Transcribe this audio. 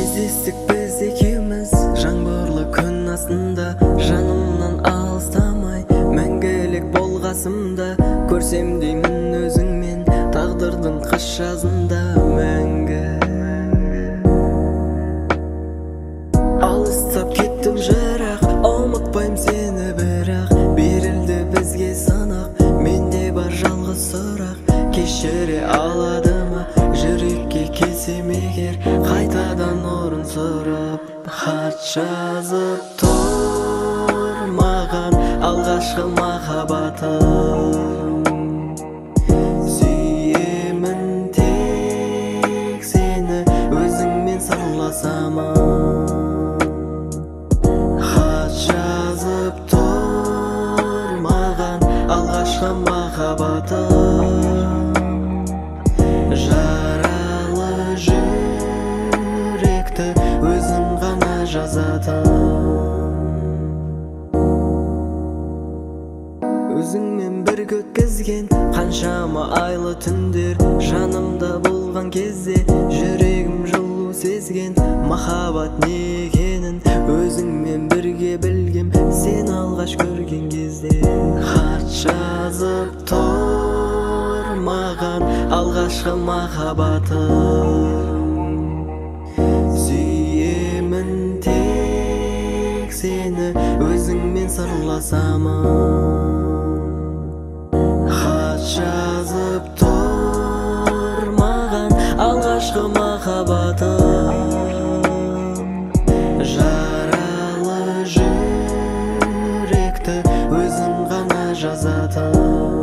Кездестік біз екеуміз жаңбырлы күн астында, жанымнан алыстамай мәңгілік болғасымда. Көрсем деймін өзіңмен тағдырдың қас жазында мәңгі. Алыстап кеттім жырақ, ұмытпайым сені бірақ. Берілді бізге санақ, менде бар жалғыз сұрақ. Кешіре алады ма жүрекке келсем егер, қайтадан орын сұрап. Хат жазып тұр маған алғашқы махаббатым. Сүйемін тек сені, өзіңмен сырласамын. Хат жазып тұр маған алғашқы махаббатым. Жаралы жүректі өзің ғана жазатын. Өзіңмен бірге өткізген қаншама айлы түндер, жанымда болған кезде жүрегім жылу сезген. Махаббат не екенін өзіңмен бірге білгем, сен алғаш көрген кезде. Хат жазып тұр маған алғашқы махаббатым. Сүйемін тек сені, өзіңмен сырласамын. Хат жазып тұр маған алғашқы махаббатым. Жаралы жүректі өзің ғана жазатын.